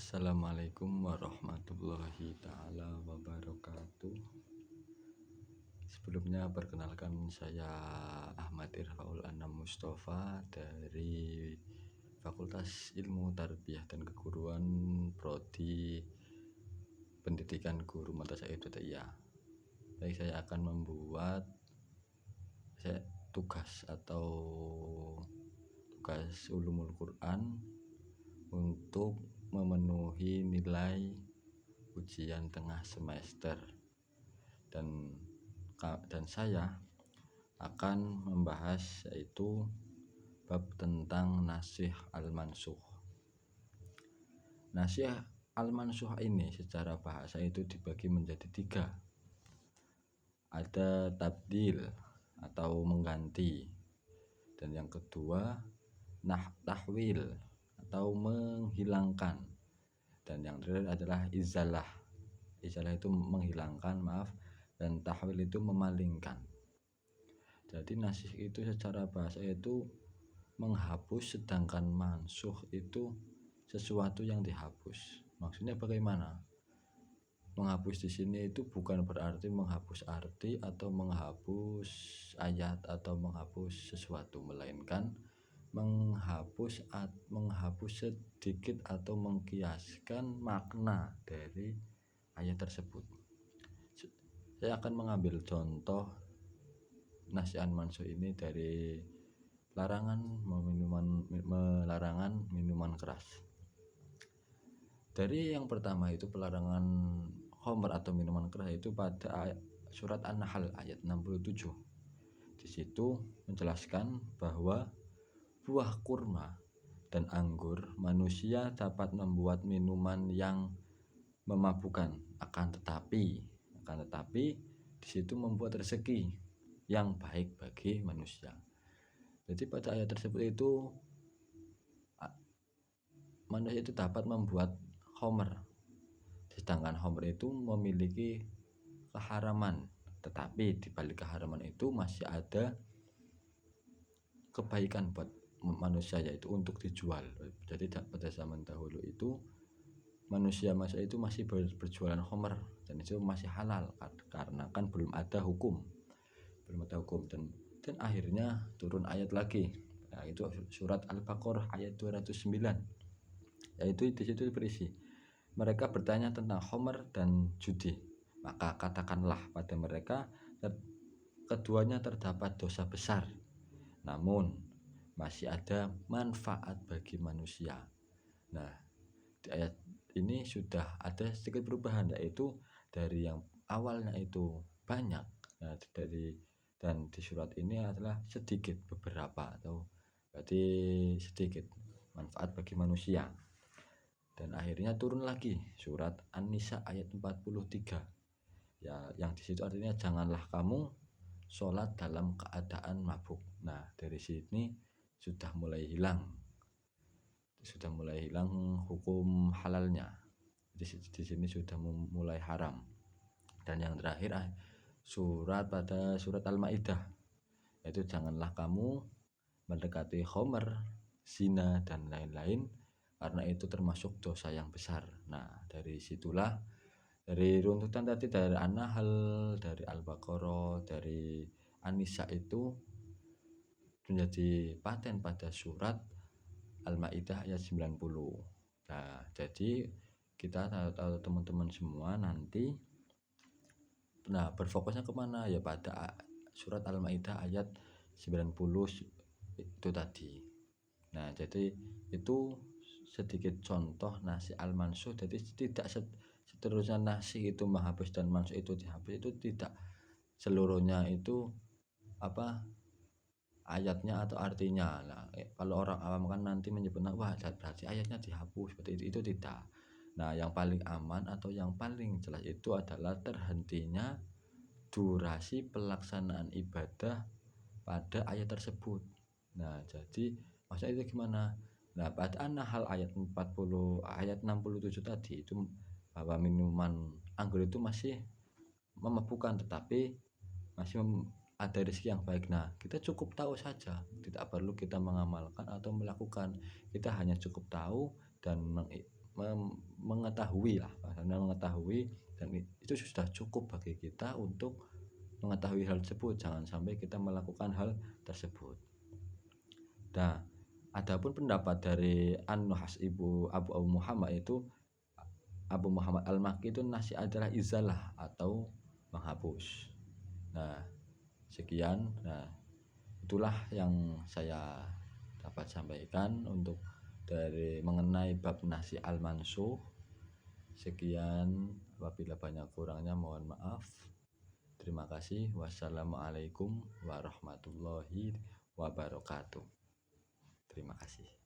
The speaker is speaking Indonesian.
Assalamualaikum warahmatullahi ta'ala wabarakatuh. Sebelumnya perkenalkan, saya Ahmad Irfaul Anam Mustafa dari Fakultas Ilmu Tarbiyah dan Keguruan Prodi Pendidikan Guru Madrasah Ibtidaiyah. Baik, saya akan membuat tugas ulumul Quran untuk memenuhi nilai ujian tengah semester, dan saya akan membahas yaitu bab tentang nasih al-mansuh. Nasih al-mansuh ini secara bahasa itu dibagi menjadi 3. Ada tabdil atau mengganti, dan yang kedua tahwil atau menghilangkan, dan yang terakhir adalah izalah. Izalah itu menghilangkan, dan tahwil itu memalingkan. Jadi nasih itu secara bahasa itu menghapus, sedangkan mansuh itu sesuatu yang dihapus. Maksudnya bagaimana? Menghapus di sini itu bukan berarti menghapus arti atau menghapus ayat atau menghapus sesuatu, melainkan menghapus sedikit atau mengkiaskan makna dari ayat tersebut. Saya akan mengambil contoh nasih al-mansuh ini dari larangan minuman keras. Dari yang pertama itu pelarangan khamr atau minuman keras itu pada surat An-Nahl ayat 67. Di situ menjelaskan bahwa buah kurma dan anggur manusia dapat membuat minuman yang memabukkan, akan tetapi di situ membuat rezeki yang baik bagi manusia. Jadi pada ayat tersebut itu manusia itu dapat membuat khamr, sedangkan khamr itu memiliki keharaman, tetapi di balik keharaman itu masih ada kebaikan buat manusia, yaitu untuk dijual. Jadi pada zaman dahulu itu manusia itu masih berjualan khamr, dan itu masih halal karena kan belum ada hukum, dan akhirnya turun ayat lagi, itu surat Al-Baqarah ayat 209, yaitu di situ berisi, mereka bertanya tentang khamr dan judi, maka katakanlah pada mereka, keduanya terdapat dosa besar, namun masih ada manfaat bagi manusia. Nah, di ayat ini sudah ada sedikit perubahan, yaitu dari yang awalnya itu banyak, dan di surat ini adalah sedikit, beberapa, atau berarti sedikit manfaat bagi manusia. Dan akhirnya turun lagi surat An-Nisa ayat 43, ya, yang di situ artinya janganlah kamu sholat dalam keadaan mabuk. Nah, dari sini sudah mulai hilang hukum halalnya. Di sini sudah mulai haram. Dan yang terakhir pada surat Al-Maidah, yaitu janganlah kamu mendekati khamr, zina, dan lain-lain, karena itu termasuk dosa yang besar. Nah, dari situlah, dari runtutan tadi, dari An-Nahl, dari Al-Baqarah, dari An-Nisa, itu menjadi paten pada surat Al-Maidah ayat 90. Nah, jadi kita tahu teman-teman semua nanti berfokusnya kemana, ya pada surat Al-Maidah ayat 90 itu tadi. Nah, jadi itu sedikit contoh nasih al-mansuh. Jadi tidak seterusnya nasih itu menghapus dan mansuh itu dihapus, itu tidak seluruhnya itu ayatnya atau artinya. Nah, kalau orang awam kan nanti menyebutnya, wah berarti ayatnya dihapus, seperti itu tidak. Nah, yang paling aman atau yang paling jelas itu adalah terhentinya durasi pelaksanaan ibadah pada ayat tersebut. Nah, jadi maksudnya itu gimana? Nah, pada An-Nahl ayat 67 tadi itu bahwa minuman anggur itu masih memabukkan, tetapi masih ada rezeki yang baik. Nah, kita cukup tahu saja, tidak perlu kita mengamalkan atau melakukan. Kita hanya cukup tahu dan mengetahui lah, karena mengetahui, dan itu sudah cukup bagi kita untuk mengetahui hal tersebut. Jangan sampai kita melakukan hal tersebut. Nah, adapun pendapat dari An-Nuhas Abu Muhammad itu, Abu Muhammad Al-Makki itu nasi adalah izalah atau menghapus. Nah, sekian. Nah, itulah yang saya dapat sampaikan untuk dari mengenai bab nasi al-mansuh. Sekian, apabila banyak kurangnya mohon maaf. Terima kasih. Wassalamualaikum warahmatullahi wabarakatuh. Terima kasih.